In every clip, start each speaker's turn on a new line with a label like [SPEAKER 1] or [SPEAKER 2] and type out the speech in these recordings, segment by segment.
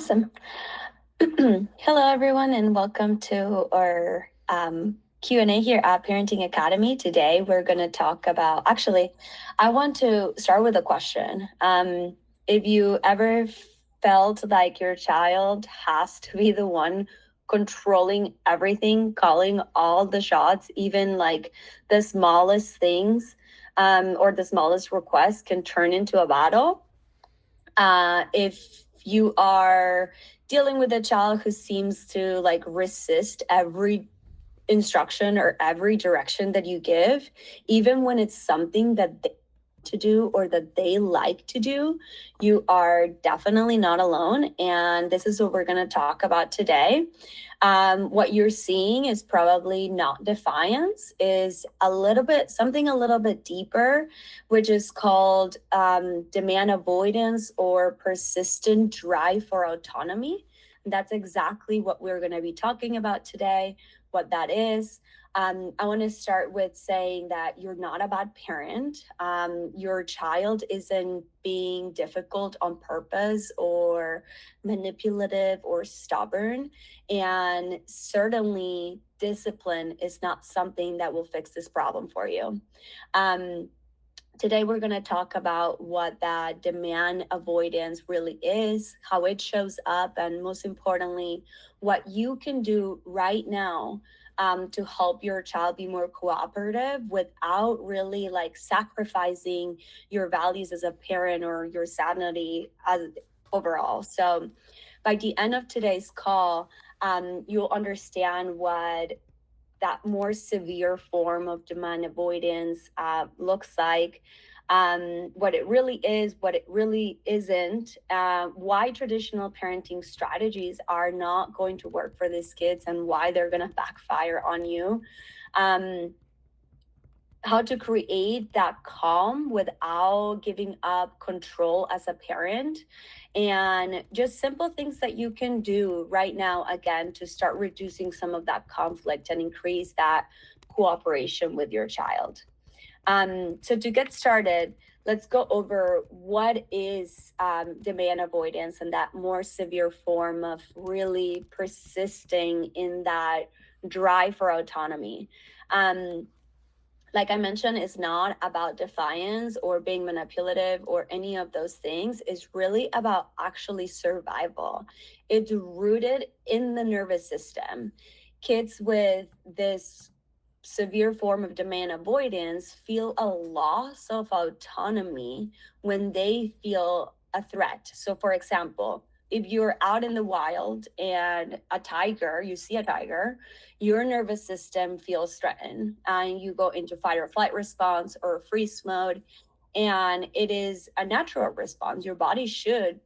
[SPEAKER 1] Awesome. Hello, everyone, and welcome to our Q&A here at Parenting Academy. Today, we're going to talk about, actually, I want to start with a question. If you ever felt like your child has to be the one controlling everything, calling all the shots, even like the smallest things or the smallest request can turn into a battle. If you are dealing with a child who seems to like resist every instruction or every direction that you give, even when it's something that they to do or that they like to do, you are definitely not alone. And this is what we're going to talk about today. What you're seeing is probably not defiance, is a little bit something a little bit deeper, which is called demand avoidance or persistent drive for autonomy. And that's exactly what we're going to be talking about today, what that is. I want to start with saying that you're not a bad parent. Your child isn't being difficult on purpose or manipulative or stubborn. And certainly, discipline is not something that will fix this problem for you. Um, Today, we're going to talk about what that demand avoidance really is, how it shows up, and most importantly, what you can do right now to help your child be more cooperative without really like sacrificing your values as a parent or your sanity as overall. So, by the end of today's call, you'll understand what that more severe form of demand avoidance looks like, what it really is, what it really isn't, why traditional parenting strategies are not going to work for these kids, and why they're going to backfire on you. Um, how to create that calm without giving up control as a parent, and just simple things that you can do right now, again, to start reducing some of that conflict and increase that cooperation with your child. So to get started, let's go over what is demand avoidance and that more severe form of really persisting in that drive for autonomy. Um, like I mentioned, it's not about defiance or being manipulative or any of those things. It's really about actually survival. It's rooted in the nervous system. Kids with this severe form of demand avoidance feel a loss of autonomy when they feel a threat. So, for example, if you're out in the wild and you see a tiger, your nervous system feels threatened and you go into fight or flight response or freeze mode. And it is a natural response. Your body should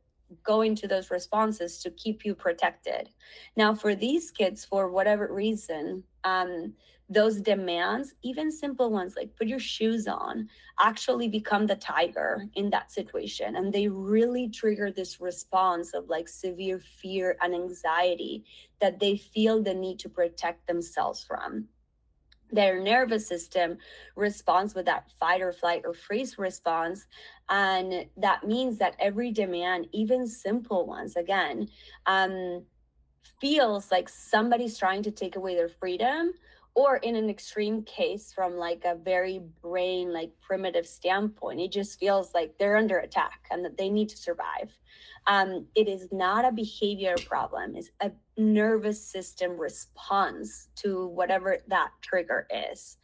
[SPEAKER 1] go into those responses to keep you protected. Now, for these kids, for whatever reason, those demands, even simple ones like put your shoes on, actually become the tiger in that situation. And they really trigger this response of like severe fear and anxiety that they feel the need to protect themselves from. Their nervous system responds with that fight or flight or freeze response. And that means that every demand, even simple ones, again, feels like somebody's trying to take away their freedom, or in an extreme case from like a very brain like primitive standpoint, it just feels like they're under attack and that they need to survive. It is not a behavior problem, it's a nervous system response to whatever that trigger is.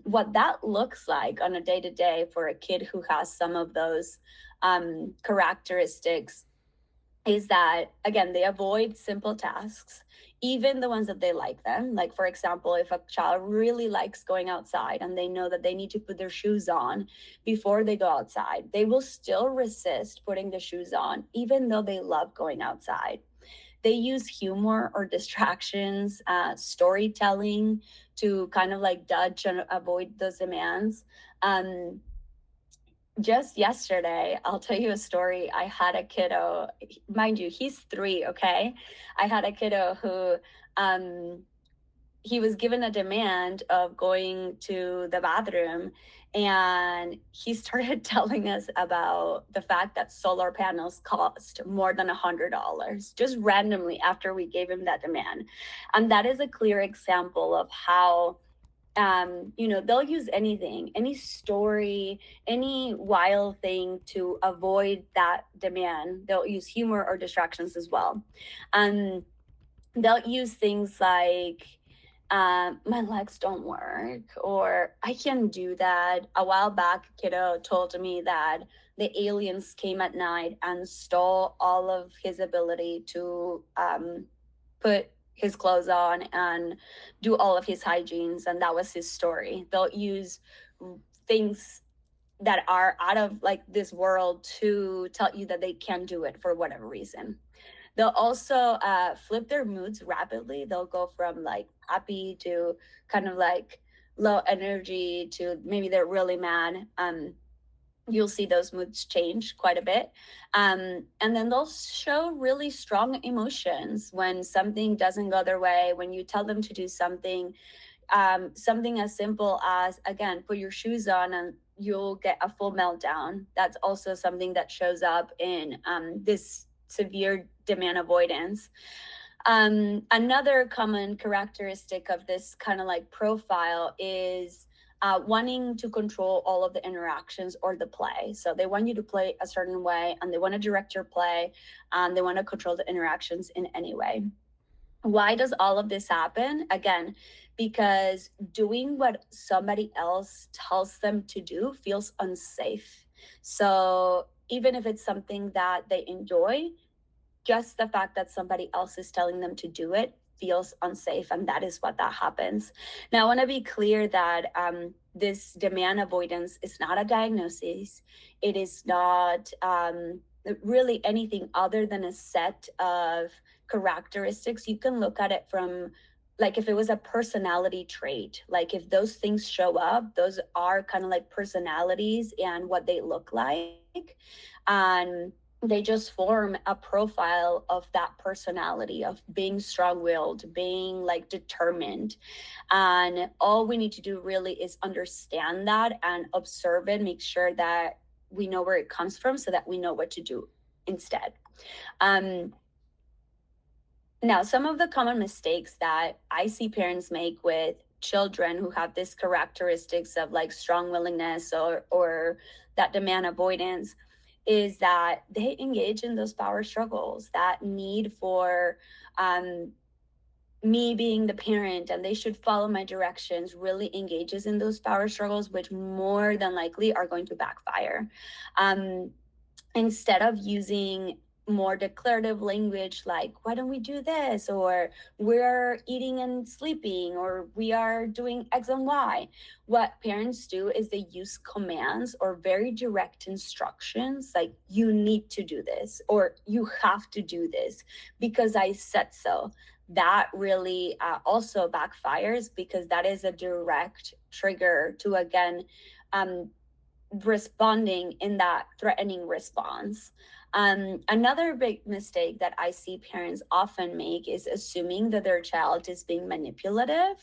[SPEAKER 1] What that looks like on a day-to-day for a kid who has some of those characteristics is that, again, they avoid simple tasks, even the ones that they like them. Like, for example, if a child really likes going outside and they know that they need to put their shoes on before they go outside, they will still resist putting the shoes on, even though they love going outside. They use humor or distractions, storytelling to kind of like dodge and avoid those demands. Um, just yesterday, I'll tell you a story. I had a kiddo, mind you, he's 3, okay? I had a kiddo who, um, he was given a demand of going to the bathroom, and he started telling us about the fact that solar panels cost more than $100 just randomly after we gave him that demand. And that is a clear example of how they'll use anything, any story, any wild thing to avoid that demand. They'll use humor or distractions as well. um they'll use things like, my legs don't work, or I can't do that. A while back, a kiddo told me that the aliens came at night and stole all of his ability to put his clothes on and do all of his hygienes, and that was his story. They'll use things that are out of like this world to tell you that they can't do it for whatever reason. They'll also flip their moods rapidly. They'll go from like happy to kind of like low energy to maybe they're really mad. You'll see those moods change quite a bit. And then they'll show really strong emotions when something doesn't go their way, when you tell them to do something. Something as simple as, again, put your shoes on and you'll get a full meltdown. That's also something that shows up in this severe demand avoidance. Another common characteristic of this kind of like profile is wanting to control all of the interactions or the play. So they want you to play a certain way, and they want to direct your play, and they want to control the interactions in any way. Why does all of this happen? Again, because doing what somebody else tells them to do feels unsafe. So even if it's something that they enjoy, just the fact that somebody else is telling them to do it feels unsafe, and that is what that happens. Now I want to be clear that this demand avoidance is not a diagnosis. It is not really anything other than a set of characteristics. You can look at it from, like, if it was a personality trait, like if those things show up, those are kind of like personalities and what they look like. And they just form a profile of that personality of being strong-willed, being like determined. And all we need to do really is understand that and observe it, make sure that we know where it comes from so that we know what to do instead. um, Now, some of the common mistakes that I see parents make with children who have these characteristics of like strong willingness or that demand avoidance is that they engage in those power struggles, that need for um, me being the parent and they should follow my directions really engages in those power struggles, which more than likely are going to backfire. Um, Instead of using more declarative language like, why don't we do this, or we're eating and sleeping, or we are doing X and Y, what parents do is they use commands or very direct instructions like, you need to do this, or you have to do this because I said so. That really also backfires, because that is a direct trigger to, again, um, responding in that threatening response. Another big mistake that I see parents often make is assuming that their child is being manipulative,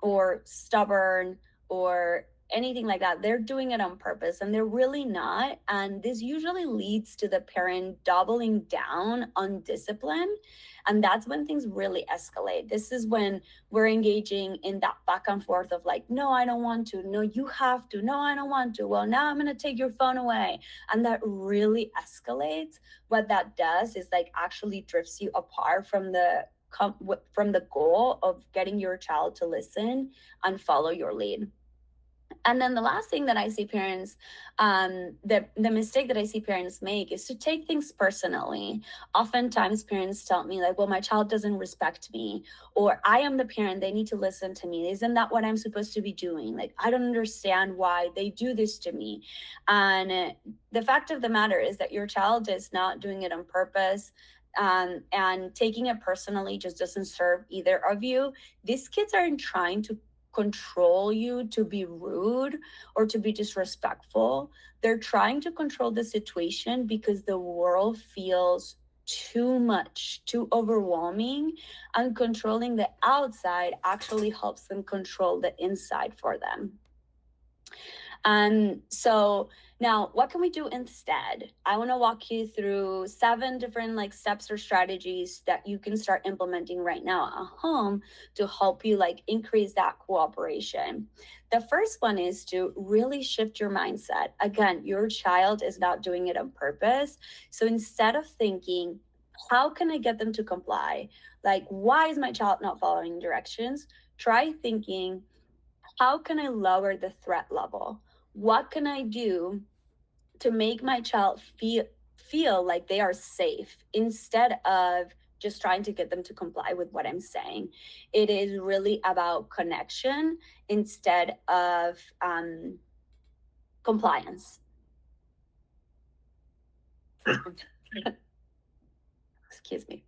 [SPEAKER 1] or stubborn, or anything like that. They're doing it on purpose and they're really not. And this usually leads to the parent doubling down on discipline. And that's when things really escalate. This is when we're engaging in that back and forth of like, no, I don't want to. No, you have to. No, I don't want to. Well, now I'm going to take your phone away. And that really escalates. What that does is like actually drifts you apart from the goal of getting your child to listen and follow your lead. And then the last thing that I see parents, the mistake that I see parents make is to take things personally. Oftentimes, parents tell me like, "Well, my child doesn't respect me," or "I am the parent; they need to listen to me. Isn't that what I'm supposed to be doing? Like, I don't understand why they do this to me." And the fact of the matter is that your child is not doing it on purpose. And taking it personally just doesn't serve either of you. These kids aren't trying to control you to be rude or to be disrespectful. They're trying to control the situation because the world feels too much, too overwhelming, and controlling the outside actually helps them control the inside for them. So now what can we do instead? I want to walk you through 7 different like steps or strategies that you can start implementing right now at home to help you like increase that cooperation. The first one is to really shift your mindset. Again, your child is not doing it on purpose. So instead of thinking, how can I get them to comply? Like, why is my child not following directions? Try thinking, how can I lower the threat level? What can I do to make my child feel like they are safe instead of just trying to get them to comply with what I'm saying? It is really about connection instead of compliance. Excuse me.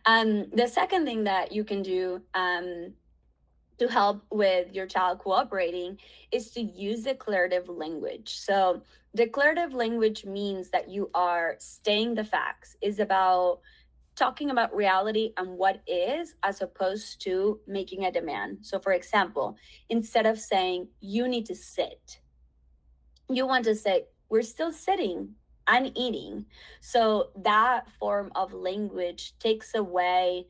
[SPEAKER 1] The second thing that you can do to help with your child cooperating is to use declarative language. So, declarative language means that you are stating the facts, is about talking about reality and what is, as opposed to making a demand. So, for example, instead of saying, you need to sit, you want to say, we're still sitting and eating. So that form of language takes away,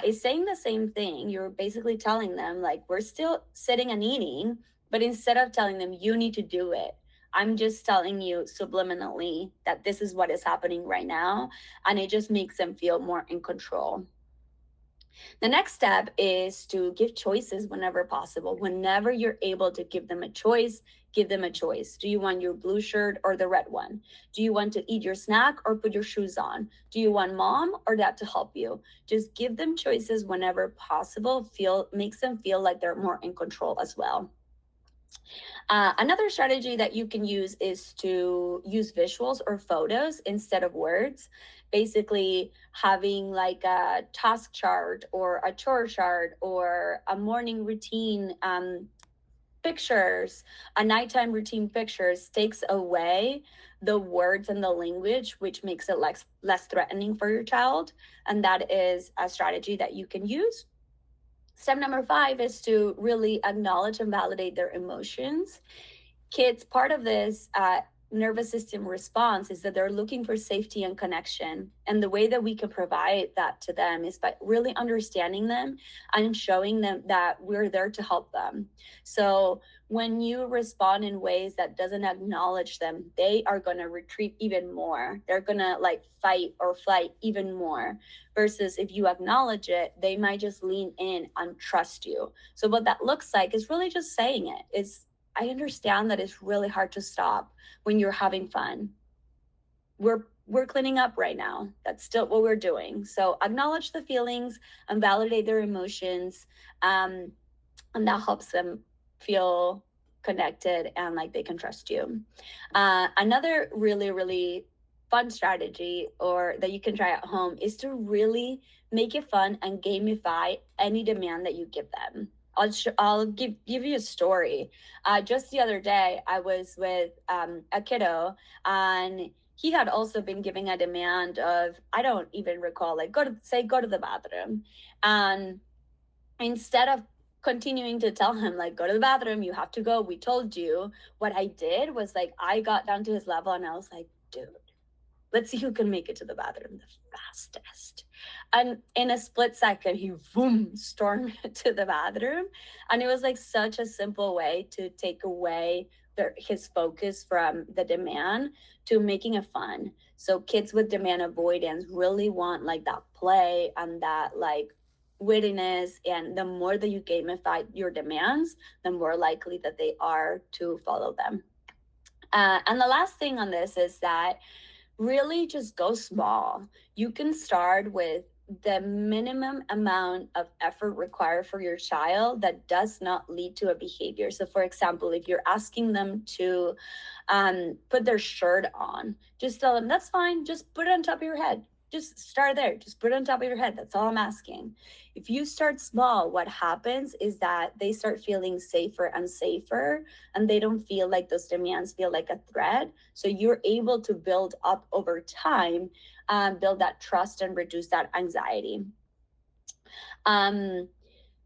[SPEAKER 1] is saying the same thing. You're basically telling them, like, we're still sitting and eating, but instead of telling them, you need to do it, I'm just telling you subliminally that this is what is happening right now. And it just makes them feel more in control. The next step is to give choices whenever possible. Whenever you're able to give them a choice, give them a choice. Do you want your blue shirt or the red one? Do you want to eat your snack or put your shoes on? Do you want mom or dad to help you? Just give them choices whenever possible. Makes them feel like they're more in control as well. Another strategy that you can use is to use visuals or photos instead of words. Basically, having like a task chart or a chore chart or a morning routine pictures, a nighttime routine pictures takes away the words and the language, which makes it less threatening for your child. And that is a strategy that you can use. Step number 5 is to really acknowledge and validate their emotions. Kids, part of this nervous system response is that they're looking for safety and connection. And the way that we can provide that to them is by really understanding them and showing them that we're there to help them. So when you respond in ways that doesn't acknowledge them, they are going to retreat even more. They're going to like fight or flight even more. Versus if you acknowledge it, they might just lean in and trust you. So what that looks like is really just saying it. I understand that it's really hard to stop when you're having fun. We're cleaning up right now. That's still what we're doing. So acknowledge the feelings and validate their emotions, and that helps them feel connected and like they can trust you. Another really really fun strategy or that you can try at home is to really make it fun and gamify any demand that you give them. I'll give you a story. Just the other day, I was with a kiddo, and he had also been giving a demand of, I don't even recall, like go to the bathroom, and instead of continuing to tell him like go to the bathroom, you have to go, we told you, what I did was like I got down to his level and I was like, dude, let's see who can make it to the bathroom the fastest. And in a split second, he boom stormed to the bathroom. And it was like such a simple way to take away his focus from the demand to making it fun. So kids with demand avoidance really want like that play and that like wittiness. And the more that you gamify your demands, the more likely that they are to follow them. And the last thing on this is that really just go small. You can start with the minimum amount of effort required for your child that does not lead to a behavior. So, for example, if you're asking them to put their shirt on, just tell them, that's fine, just put it on top of your head. Just start there. Just put it on top of your head. That's all I'm asking. If you start small, what happens is that they start feeling safer and safer, and they don't feel like those demands feel like a threat. So you're able to build up over time, build that trust and reduce that anxiety. Um,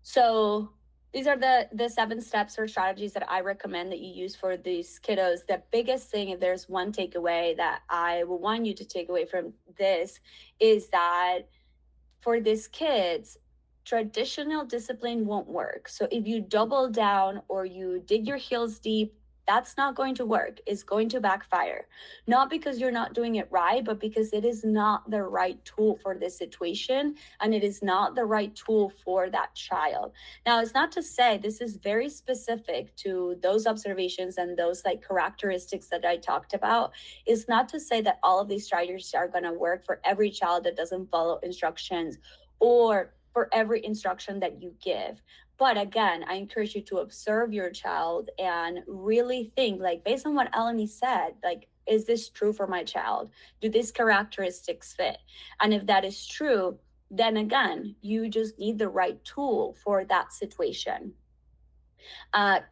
[SPEAKER 1] so these are the 7 steps or strategies that I recommend that you use for these kiddos. The biggest thing, if there's one takeaway that I will want you to take away from this, is that for these kids, traditional discipline won't work. So if you double down or you dig your heels deep, that's not going to work. It's going to backfire. Not because you're not doing it right, but because it is not the right tool for this situation, and it is not the right tool for that child. Now, it's not to say, this is very specific to those observations and those like characteristics that I talked about. It's not to say that all of these strategies are going to work for every child that doesn't follow instructions, or for every instruction that you give. But again, I encourage you to observe your child and really think, like, based on what Eleni said, like, is this true for my child? Do these characteristics fit? And if that is true, then again, you just need the right tool for that situation.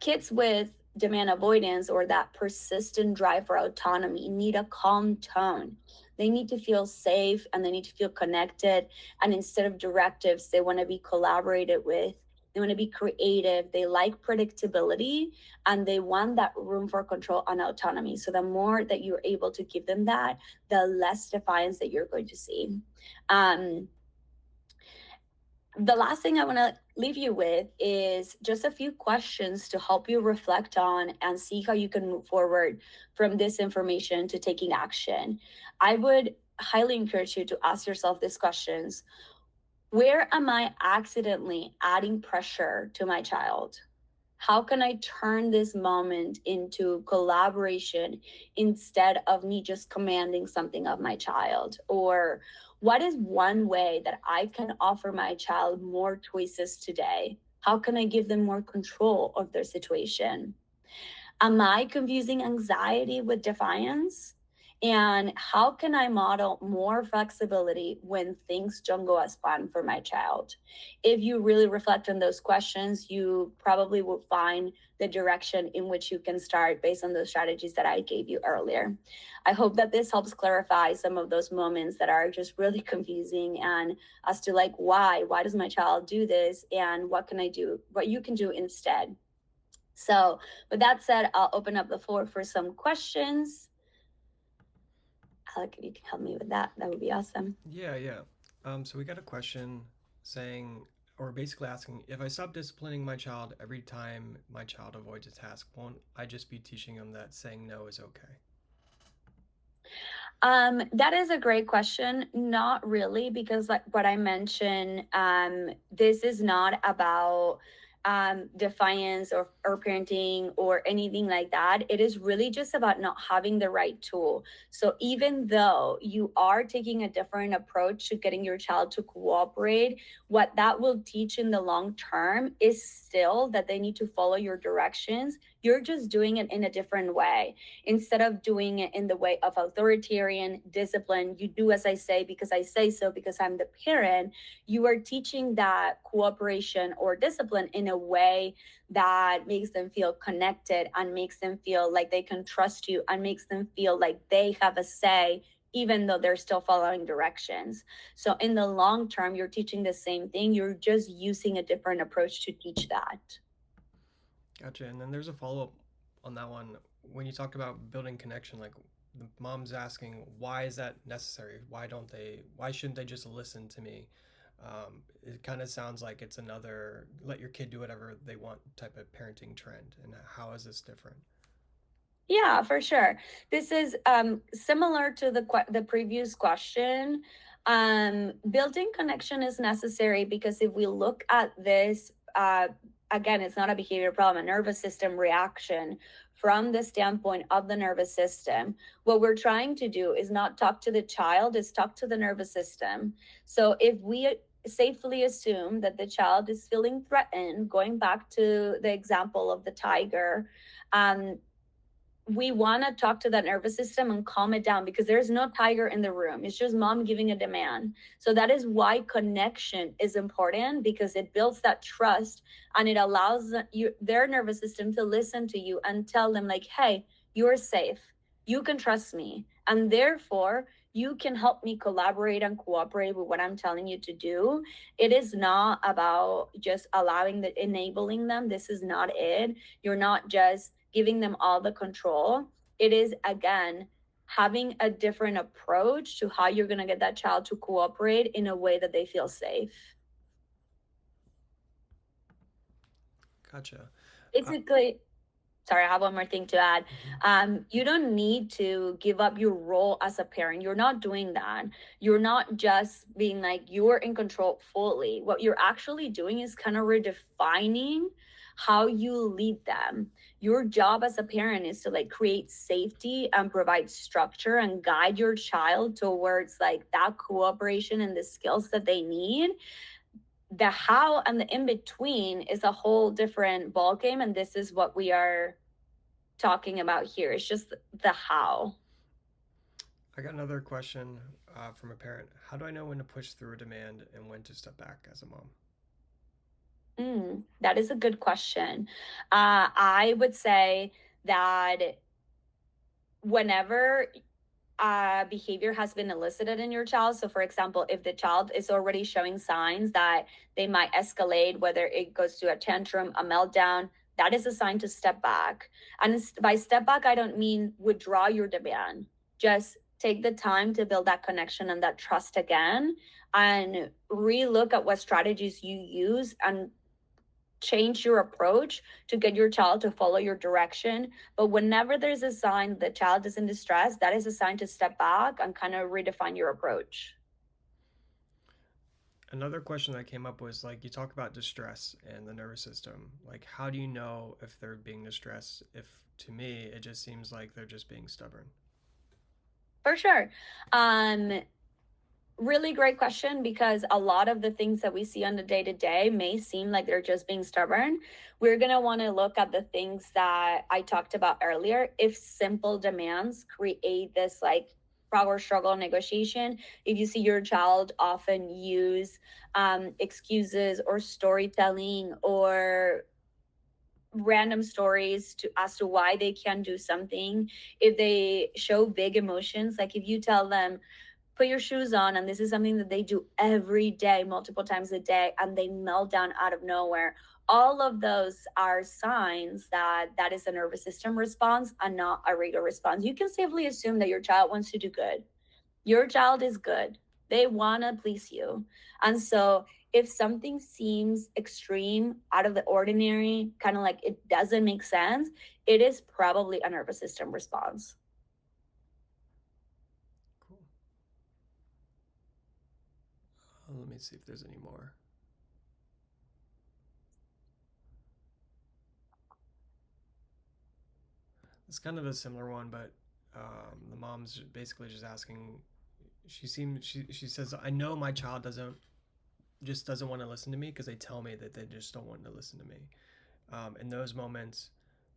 [SPEAKER 1] Kids with demand avoidance or that persistent drive for autonomy need a calm tone. They need to feel safe and they need to feel connected. And instead of directives, they want to be collaborated with. They want to be creative. They like predictability and they want that room for control and autonomy. So the more that you're able to give them that, the less defiance that you're going to see. Um, the last thing I want to leave you with is just a few questions to help you reflect on and see how you can move forward from this information to taking action. I would highly encourage you to ask yourself these questions. Where am I accidentally adding pressure to my child? How can I turn this moment into collaboration instead of me just commanding something of my child? Or what is one way that I can offer my child more choices today? How can I give them more control of their situation? Am I confusing anxiety with defiance? And how can I model more flexibility when things don't go as planned for my child? If you really reflect on those questions, you probably will find the direction in which you can start based on those strategies that I gave you earlier. I hope that this helps clarify some of those moments that are just really confusing, and as to like, why does my child do this, and what can I do, what you can do instead. So with that said, I'll open up the floor for some questions. Alec, if you can help me with that, that would be awesome.
[SPEAKER 2] Yeah, yeah. So we got a question saying, or basically asking, if I stop disciplining my child every time my child avoids a task, won't I just be teaching them that saying no is okay?
[SPEAKER 1] That is a great question. Not really, because like what I mentioned, this is not about defiance or parenting or anything like that. It is really just about not having the right tool. So even though you are taking a different approach to getting your child to cooperate, what that will teach in the long term is still that they need to follow your directions. You're just doing it in a different way. Instead of doing it in the way of authoritarian discipline, you do as I say because I say so, because I'm the parent. You are teaching that cooperation or discipline in a way that makes them feel connected and makes them feel like they can trust you and makes them feel like they have a say, even though they're still following directions. So in the long term, you're teaching the same thing. You're just using a different approach to teach that.
[SPEAKER 2] Gotcha. And then there's a follow up on that one. When you talked about building connection, like the mom's asking, why is that necessary? Why shouldn't they just listen to me? It kind of sounds like it's another let your kid do whatever they want type of parenting trend. And how is this different?
[SPEAKER 1] Yeah, for sure. This is similar to the previous question. Building connection is necessary because if we look at this, again, it's not a behavior problem, a nervous system reaction from the standpoint of the nervous system. What we're trying to do is not talk to the child, is talk to the nervous system. So if we safely assume that the child is feeling threatened, going back to the example of the tiger, um, we want to talk to that nervous system and calm it down because there's no tiger in the room. It's just mom giving a demand. So that is why connection is important, because it builds that trust and it allows their nervous system to listen to you and tell them like, hey, you're safe. You can trust me. And therefore, you can help me collaborate and cooperate with what I'm telling you to do. It is not about just allowing the enabling them. This is not it. You're not just giving them all the control. It is, again, having a different approach to how you're going to get that child to cooperate in a way that they feel safe.
[SPEAKER 2] Gotcha. Uh,
[SPEAKER 1] Basically, sorry, I have one more thing to add.
[SPEAKER 2] mhm.
[SPEAKER 1] You don't need to give up your role as a parent. You're not doing that. You're not just being like you're in control fully. What you're actually doing is kind of redefining how you lead them. Your job as a parent is to like create safety and provide structure and guide your child towards like that cooperation and the skills that they need. The how and the in between is a whole different ball game, and this is what we are talking about here. It's just the how.
[SPEAKER 2] I got another question from a parent. How do I know when to push through a demand and when to step back as a mom?
[SPEAKER 1] That is a good question. I would say that whenever behavior has been elicited in your child. So, for example, if the child is already showing signs that they might escalate, whether it goes to a tantrum, a meltdown, that is a sign to step back. And by step back, I don't mean withdraw your demand. Just take the time to build that connection and that trust again and relook at what strategies you use and change your approach to get your child to follow your direction. But whenever there's a sign the child is in distress, that is a sign to step back and kind of redefine your approach.
[SPEAKER 2] Another question that came up was like you talk about distress and the nervous system. Like, how do you know if they're being distressed? If to me, it just seems like they're just being stubborn.
[SPEAKER 1] For sure. Um, Really great question, because a lot of the things that we see on the day to day may seem like they're just being stubborn. We're going to want to look at the things that I talked about earlier. If simple demands create this like power struggle negotiation, if you see your child often use excuses or storytelling or random stories to as to why they can do something, if they show big emotions, like if you tell them put your shoes on and this is something that they do every day multiple times a day and they melt down out of nowhere, all of those are signs that that is a nervous system response and not a regular response. You can safely assume that your child wants to do good. Your child is good. They want to please you. And so if something seems extreme, out of the ordinary, kind of like it doesn't make sense, it is probably a nervous system response.
[SPEAKER 2] Cool. Let me see if there's any more. It's kind of a similar one, but the mom's basically just asking. She says, I know my child doesn't want to listen to me because they tell me that they just don't want to listen to me. In those moments,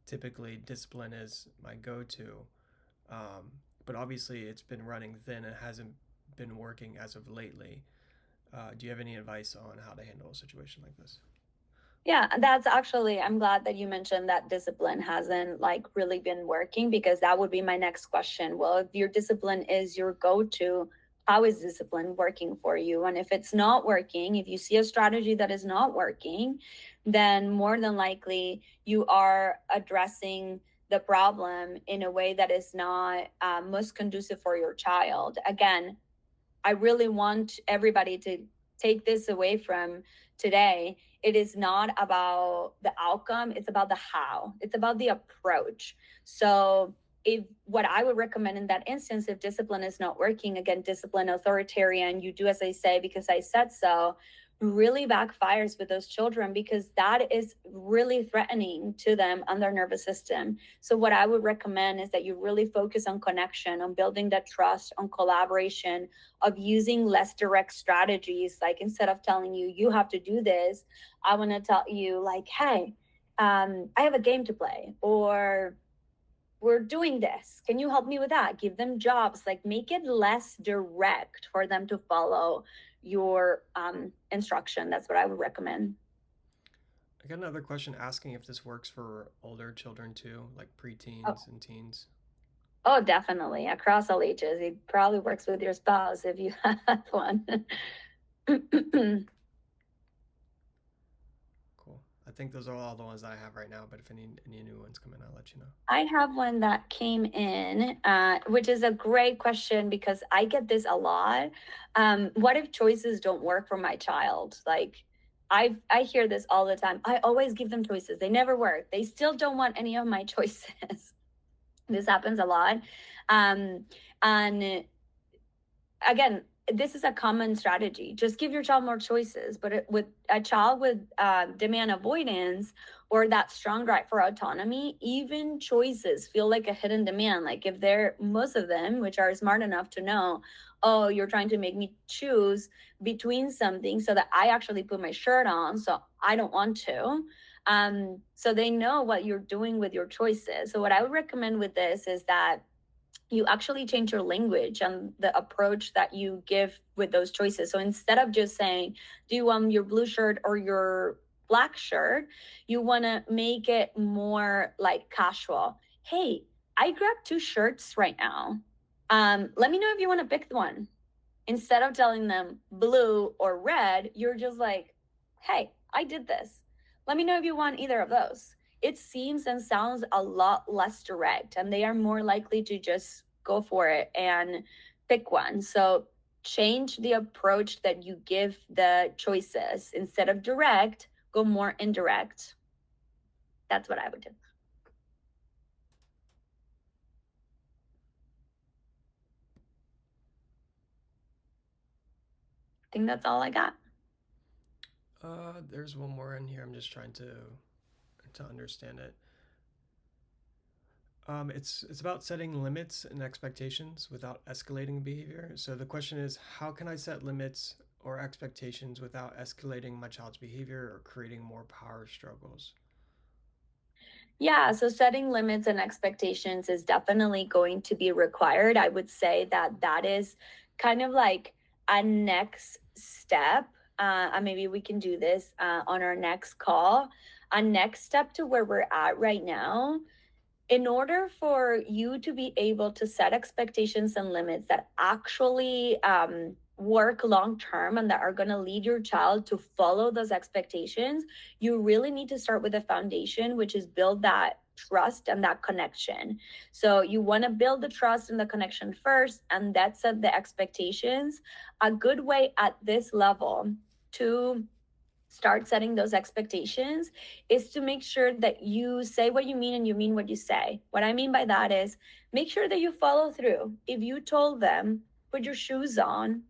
[SPEAKER 2] typically discipline is my go-to, um, but obviously it's been running thin and hasn't been working as of lately. Do you have any advice on how to handle a situation like this?
[SPEAKER 1] Yeah, that's actually, I'm glad that you mentioned that discipline hasn't like really been working, because that would be my next question. Well, if your discipline is your go-to, how is discipline working for you? And if it's not working, if you see a strategy that is not working, then more than likely you are addressing the problem in a way that is not most conducive for your child. Again, I really want everybody to take this away from today. It is not about the outcome, it's about the how, it's about the approach. So, if what I would recommend in that instance, if discipline is not working, again, discipline, authoritarian, you do as I say because I said so, really backfires with those children, because that is really threatening to them and their nervous system. So, what I would recommend is that you really focus on connection, on building that trust, on collaboration, of using less direct strategies. Like instead of telling you, you have to do this, I want to tell you, like, hey, I have a game to play, or we're doing this. Can you help me with that? Give them jobs, like make it less direct for them to follow your instruction. That's what I would recommend.
[SPEAKER 2] I got another question asking if this works for older children too, like
[SPEAKER 1] Oh,
[SPEAKER 2] preteens and teens.
[SPEAKER 1] oh, definitely. Across all ages. It probably works with your spouse if you have one.
[SPEAKER 2] Cool. I think those are all the ones that I have right now, but if any new ones come in, I'll let you know.
[SPEAKER 1] I have one that came in, which is a great question because I get this a lot. What if choices don't work for my child? Like, I hear this all the time. I always give them choices. They never work. They still don't want any of my choices. This happens a lot. Um, and again, this is a common strategy. Just give your child more choices. But with a child with demand avoidance or that strong drive for autonomy, even choices feel like a hidden demand. Like if they're most of them, which are smart enough to know, oh, you're trying to make me choose between something so that I actually put my shirt on. So I don't want to. So they know what you're doing with your choices. So what I would recommend with this is that you actually change your language and the approach that you give with those choices. So instead of just saying, do you want your blue shirt or your black shirt? You want to make it more like casual. Hey, I grabbed two shirts right now. Let me know if you want to pick one. Instead of telling them blue or red, you're just like, hey, I did this. Let me know if you want either of those. It seems and sounds a lot less direct, and they are more likely to just go for it and pick one. So change the approach that you give the choices. Instead of direct, go more indirect. That's what I would do. I think that's all I got.
[SPEAKER 2] There's one more in here. I'm just trying to understand it. It's about setting limits and expectations without escalating behavior. So the question is, how can I set limits or expectations without escalating my child's behavior or creating more power struggles?
[SPEAKER 1] Yeah, so setting limits and expectations is definitely going to be required. I would say that that is kind of like a next step. And maybe we can do this on our next call. A next step to where we're at right now in order for you to be able to set expectations and limits that actually work long term and that are going to lead your child to follow those expectations, you really need to start with a foundation, which is build that trust and that connection. So you want to build the trust and the connection first, and that's set the expectations. A good way at this level to start setting those expectations is to make sure that you say what you mean and you mean what you say. What I mean by that is make sure that you follow through. If you told them, put your shoes on,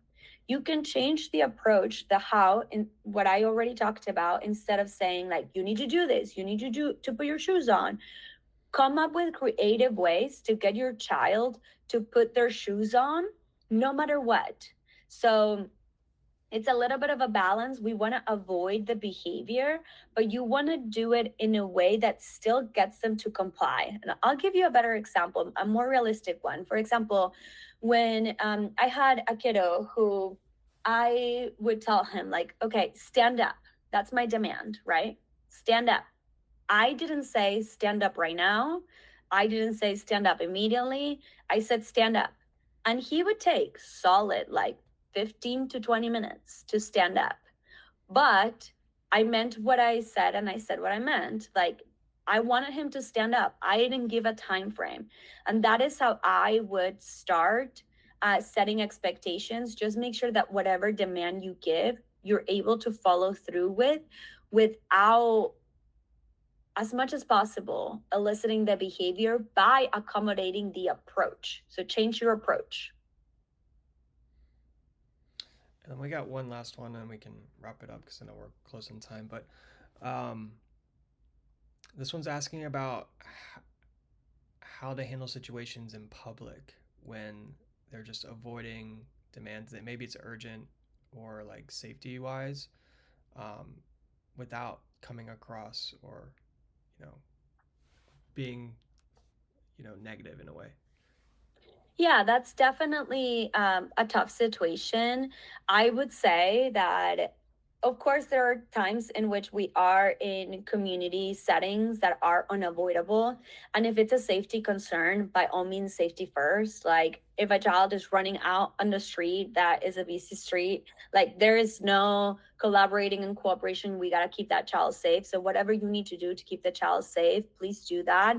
[SPEAKER 1] you can change the approach, the how, in what I already talked about, instead of saying, like, you need to do this, you need to do to put your shoes on. Come up with creative ways to get your child to put their shoes on no matter what. So it's a little bit of a balance. We want to avoid the behavior, but you want to do it in a way that still gets them to comply. And I'll give you a better example, a more realistic one. For example, when I had a kiddo who I would tell him, like, okay, stand up. That's my demand, right? Stand up. I didn't say stand up right now. I didn't say stand up immediately. I said stand up. And he would take solid like 15 to 20 minutes to stand up. But I meant what I said and I said what I meant. Like I wanted him to stand up. I didn't give a time frame. And that is how I would start setting expectations. Just make sure that whatever demand you give, you're able to follow through with without as much as possible, eliciting the behavior by accommodating the approach. So change your approach.
[SPEAKER 2] And then we got one last one, and we can wrap it up because I know we're close on time. But um, this one's asking about how to handle situations in public when they're just avoiding demands that maybe it's urgent or like safety wise, um, without coming across or you know being negative in a way.
[SPEAKER 1] Yeah, that's definitely a tough situation. I would say that, of course, there are times in which we are in community settings that are unavoidable. And if it's a safety concern, by all means, safety first. Like, if a child is running out on the street that is a busy street, like, there is no collaborating and cooperation. We got to keep that child safe. So, whatever you need to do to keep the child safe, please do that.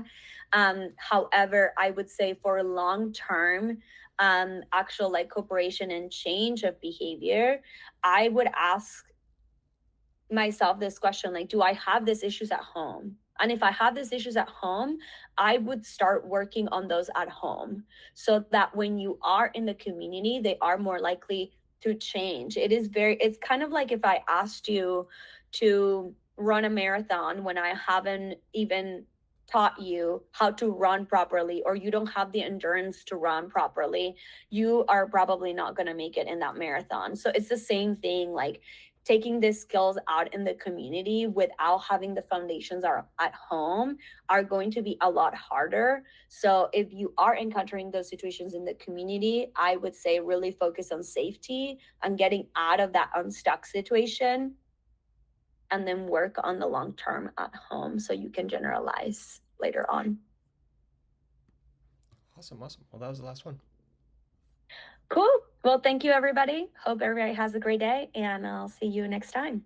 [SPEAKER 1] However, I would say for long term, actual like cooperation and change of behavior, I would ask myself this question, like, do I have these issues at home? And if I have these issues at home, I would start working on those at home so that when you are in the community, they are more likely to change. It's kind of like if I asked you to run a marathon when I haven't even taught you how to run properly, or you don't have the endurance to run properly, you are probably not going to make it in that marathon. So it's the same thing, like taking these skills out in the community without having the foundations are at home are going to be a lot harder. So if you are encountering those situations in the community, I would say really focus on safety and getting out of that unstuck situation, and then work on the long term at home so you can generalize later on.
[SPEAKER 2] Awesome, awesome. Well, that was the last one.
[SPEAKER 1] Cool. Well, thank you, everybody. Hope everybody has a great day, and I'll see you next time.